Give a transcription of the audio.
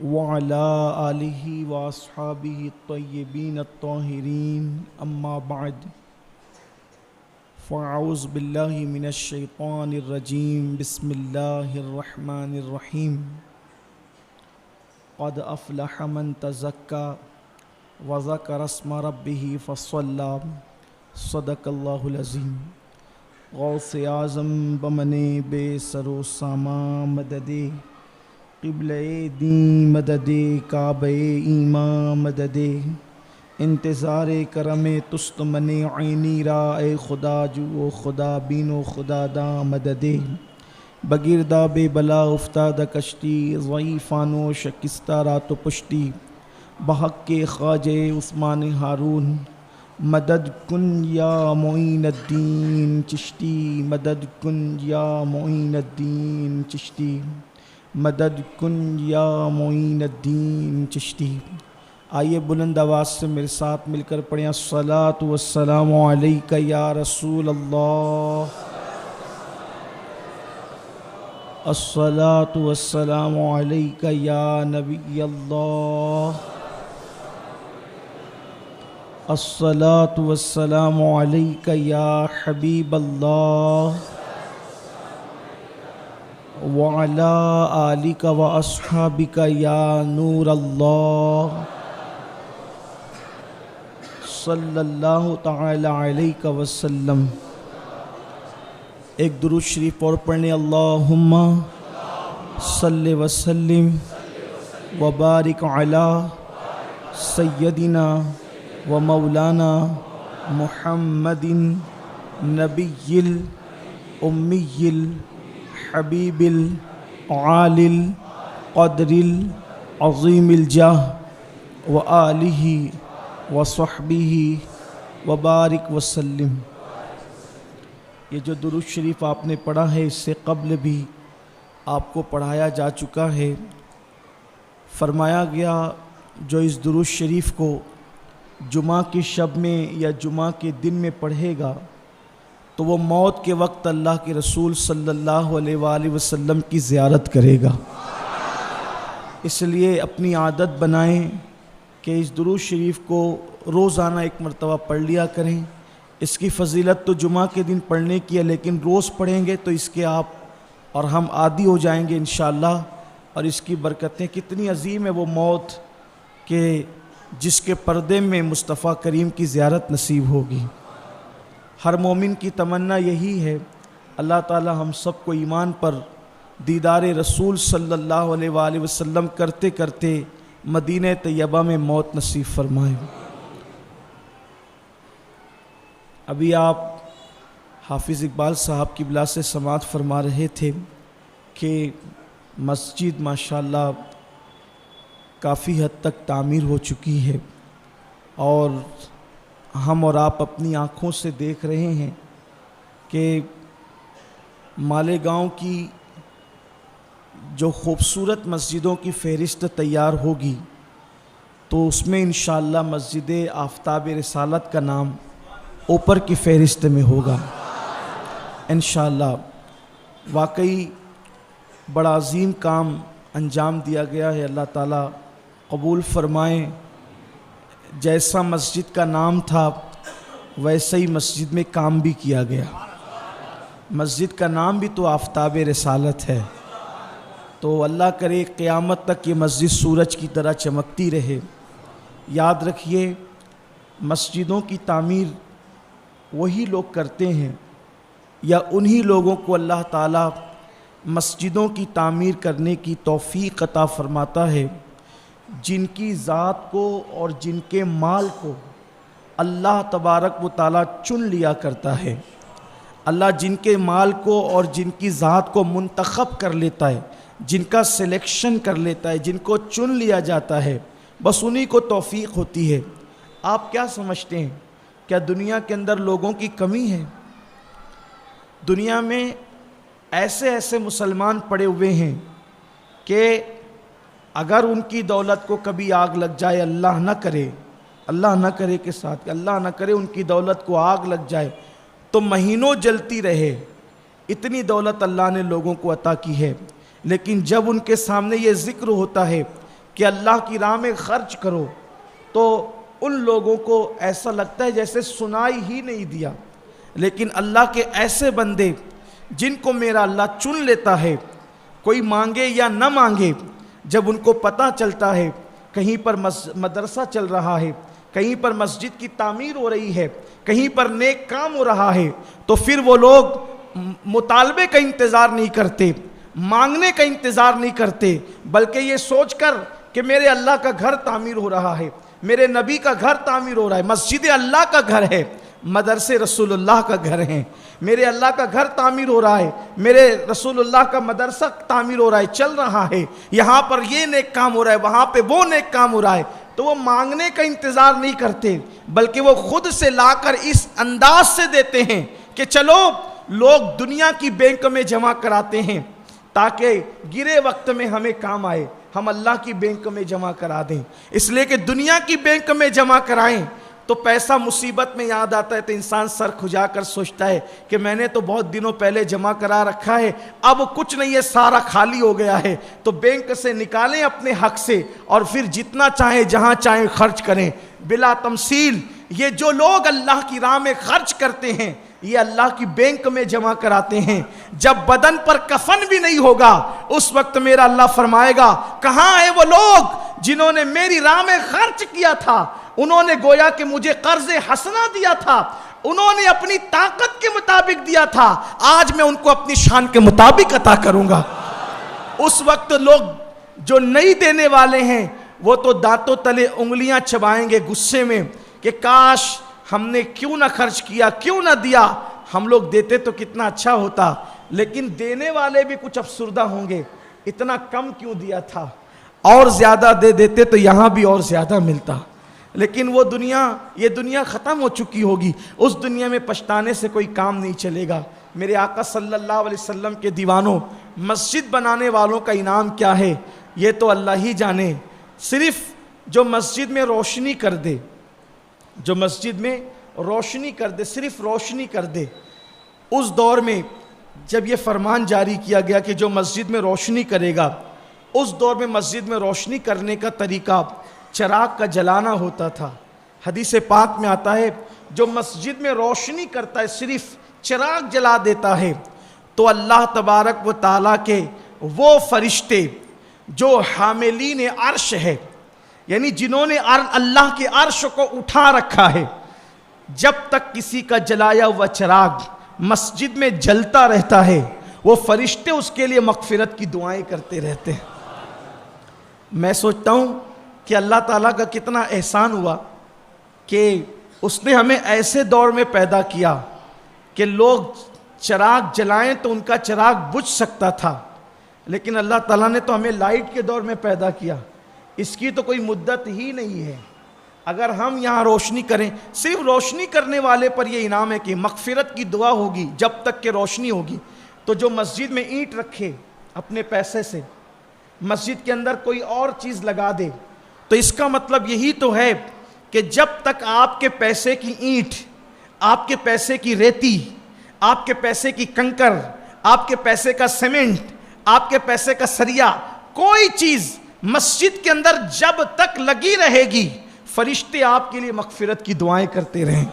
وعلى آله وأصحابه الطيبين الطاهرين أما بعد فأعوذ بالله من الشيطان الرجيم بسم الله الرحمن الرحيم قد أفلح من تزكى وذكر اسم ربه فصلى صدق الله العظيم غوث اعظم بمنے بے سر و ساما مددے قبلِ دین مددے کعبہ ایمان مددے انتظار کرم تست من عینی را اے خدا جو و خدا بین و خدا دا مددے بگردہ بے بلا افتادہ کشتی ضعیفان و شکستہ رات و پشتی بحق کے خواجہ عثمان ہارون مدد کن یا معین الدین چشتی مدد کن یا معین الدین چشتی مدد کن یا معین الدین چشتی۔ آئیے بلند آواز سے میرے ساتھ مل کر پڑھیں الصلاۃ والسلام علیک یا رسول اللہ، الصلاۃ والسلام علیک یا نبی اللہ، الصلاۃ والسلام علیک یا حبیب اللہ، وعلی آلک و اصحابک یا نور اللہ، صلی اللہ تعالی علیہ وسلم۔ ایک درود شریف اور پڑھنے اللہم صلی وسلم وبارک علی سیدنا و مولانا محمد نبی الامی الحبیب العالی القدر العظیم الجاہ و آلہ وصحبہ وبارک وسلم۔ یہ جو درود شریف آپ نے پڑھا ہے اس سے قبل بھی آپ کو پڑھایا جا چکا ہے۔ فرمایا گیا جو اس درود شریف کو جمعہ کی شب میں یا جمعہ کے دن میں پڑھے گا تو وہ موت کے وقت اللہ کے رسول صلی اللہ علیہ وآلہ وسلم کی زیارت کرے گا۔ اس لیے اپنی عادت بنائیں کہ اس درود شریف کو روزانہ ایک مرتبہ پڑھ لیا کریں۔ اس کی فضیلت تو جمعہ کے دن پڑھنے کی ہے، لیکن روز پڑھیں گے تو اس کے آپ اور ہم عادی ہو جائیں گے انشاءاللہ۔ اور اس کی برکتیں کتنی عظیم ہے وہ موت کہ جس کے پردے میں مصطفیٰ کریم کی زیارت نصیب ہوگی۔ ہر مومن کی تمنا یہی ہے، اللہ تعالی ہم سب کو ایمان پر دیدار رسول صلی اللہ علیہ وآلہ وسلم کرتے کرتے مدینہ طیبہ میں موت نصیب فرمائے۔ ابھی آپ حافظ اقبال صاحب کی بلا سے سماعت فرما رہے تھے کہ مسجد ماشاءاللہ کافی حد تک تعمیر ہو چکی ہے، اور ہم اور آپ اپنی آنکھوں سے دیکھ رہے ہیں کہ مالیگاؤں کی جو خوبصورت مسجدوں کی فہرست تیار ہوگی تو اس میں انشاءاللہ مسجد آفتاب رسالت کا نام اوپر کی فہرست میں ہوگا انشاءاللہ۔ واقعی بڑا عظیم کام انجام دیا گیا ہے، اللہ تعالیٰ قبول فرمائیں۔ جیسا مسجد کا نام تھا ویسا ہی مسجد میں کام بھی کیا گیا۔ مسجد کا نام بھی تو آفتاب رسالت ہے، تو اللہ کرے قیامت تک یہ مسجد سورج کی طرح چمکتی رہے۔ یاد رکھیے مسجدوں کی تعمیر وہی لوگ کرتے ہیں یا انہی لوگوں کو اللہ تعالیٰ مسجدوں کی تعمیر کرنے کی توفیق عطا فرماتا ہے جن کی ذات کو اور جن کے مال کو اللہ تبارک و تعالیٰ چن لیا کرتا ہے۔ اللہ جن کے مال کو اور جن کی ذات کو منتخب کر لیتا ہے، جن کا سلیکشن کر لیتا ہے، جن کو چن لیا جاتا ہے، بس انہی کو توفیق ہوتی ہے۔ آپ کیا سمجھتے ہیں، کیا دنیا کے اندر لوگوں کی کمی ہے؟ دنیا میں ایسے ایسے مسلمان پڑے ہوئے ہیں کہ اگر ان کی دولت کو کبھی آگ لگ جائے، اللہ نہ کرے کے ساتھ اللہ نہ کرے ان کی دولت کو آگ لگ جائے تو مہینوں جلتی رہے، اتنی دولت اللہ نے لوگوں کو عطا کی ہے، لیکن جب ان کے سامنے یہ ذکر ہوتا ہے کہ اللہ کی راہ میں خرچ کرو، تو ان لوگوں کو ایسا لگتا ہے جیسے سنائی ہی نہیں دیا۔ لیکن اللہ کے ایسے بندے جن کو میرا اللہ چن لیتا ہے، کوئی مانگے یا نہ مانگے، جب ان کو پتہ چلتا ہے کہیں پر مدرسہ چل رہا ہے، کہیں پر مسجد کی تعمیر ہو رہی ہے، کہیں پر نیک کام ہو رہا ہے، تو پھر وہ لوگ مطالبے کا انتظار نہیں کرتے، مانگنے کا انتظار نہیں کرتے، بلکہ یہ سوچ کر کہ میرے اللہ کا گھر تعمیر ہو رہا ہے، میرے نبی کا گھر تعمیر ہو رہا ہے، مسجد اللہ کا گھر ہے، مدرسے رسول اللہ کا گھر ہیں، میرے اللہ کا گھر تعمیر ہو رہا ہے، میرے رسول اللہ کا مدرسہ تعمیر ہو رہا ہے، چل رہا ہے، یہاں پر یہ نیک کام ہو رہا ہے، وہاں پہ وہ نیک کام ہو رہا ہے، تو وہ مانگنے کا انتظار نہیں کرتے، بلکہ وہ خود سے لا کر اس انداز سے دیتے ہیں کہ چلو لوگ دنیا کی بینک میں جمع کراتے ہیں تاکہ گرے وقت میں ہمیں کام آئے، ہم اللہ کی بینک میں جمع کرا دیں، اس لیے کہ دنیا کی بینک میں جمع کرائیں تو پیسہ مصیبت میں یاد آتا ہے تو انسان سر کھجا کر سوچتا ہے کہ میں نے تو بہت دنوں پہلے جمع کرا رکھا ہے، اب کچھ نہیں ہے، سارا خالی ہو گیا ہے، تو بینک سے نکالیں اپنے حق سے اور پھر جتنا چاہیں جہاں چاہیں خرچ کریں۔ بلا تمثیل یہ جو لوگ اللہ کی راہ میں خرچ کرتے ہیں یہ اللہ کی بینک میں جمع کراتے ہیں، جب بدن پر کفن بھی نہیں ہوگا اس وقت میرا اللہ فرمائے گا کہاں ہیں وہ لوگ جنہوں نے میری راہ میں خرچ کیا تھا، انہوں نے گویا کہ مجھے قرض حسنہ دیا تھا، انہوں نے اپنی طاقت کے مطابق دیا تھا، آج میں ان کو اپنی شان کے مطابق عطا کروں گا۔ اس وقت لوگ جو نہیں دینے والے ہیں وہ تو دانتوں تلے انگلیاں چبائیں گے غصے میں کہ کاش ہم نے کیوں نہ خرچ کیا، کیوں نہ دیا، ہم لوگ دیتے تو کتنا اچھا ہوتا، لیکن دینے والے بھی کچھ افسردہ ہوں گے، اتنا کم کیوں دیا تھا، اور زیادہ دے دیتے تو یہاں بھی اور زیادہ ملتا، لیکن وہ دنیا، یہ دنیا ختم ہو چکی ہوگی، اس دنیا میں پچھتانے سے کوئی کام نہیں چلے گا۔ میرے آقا صلی اللہ علیہ وسلم کے دیوانوں، مسجد بنانے والوں کا انعام کیا ہے یہ تو اللہ ہی جانے، صرف جو مسجد میں روشنی کر دے، جو مسجد میں روشنی کر دے، صرف روشنی کر دے، اس دور میں جب یہ فرمان جاری کیا گیا کہ جو مسجد میں روشنی کرے گا، اس دور میں مسجد میں روشنی کرنے کا طریقہ چراغ کا جلانا ہوتا تھا۔ حدیث پاک میں آتا ہے جو مسجد میں روشنی کرتا ہے، صرف چراغ جلا دیتا ہے، تو اللہ تبارک و تعالیٰ کے وہ فرشتے جو حاملین عرش ہے، یعنی جنہوں نے اللہ کے عرش کو اٹھا رکھا ہے، جب تک کسی کا جلایا ہوا چراغ مسجد میں جلتا رہتا ہے وہ فرشتے اس کے لیے مغفرت کی دعائیں کرتے رہتے ہیں۔ میں سوچتا ہوں کہ اللہ تعالیٰ کا کتنا احسان ہوا کہ اس نے ہمیں ایسے دور میں پیدا کیا کہ لوگ چراغ جلائیں تو ان کا چراغ بجھ سکتا تھا، لیکن اللہ تعالیٰ نے تو ہمیں لائٹ کے دور میں پیدا کیا، اس کی تو کوئی مدت ہی نہیں ہے۔ اگر ہم یہاں روشنی کریں، صرف روشنی کرنے والے پر یہ انعام ہے کہ مغفرت کی دعا ہوگی جب تک کہ روشنی ہوگی۔ تو جو مسجد میں اینٹ رکھے اپنے پیسے سے، مسجد کے اندر کوئی اور چیز لگا دے، تو اس کا مطلب یہی تو ہے کہ جب تک آپ کے پیسے کی اینٹ، آپ کے پیسے کی ریتی، آپ کے پیسے کی کنکر، آپ کے پیسے کا سیمنٹ، آپ کے پیسے کا سریا، کوئی چیز مسجد کے اندر جب تک لگی رہے گی فرشتے آپ کے لیے مغفرت کی دعائیں کرتے رہیں۔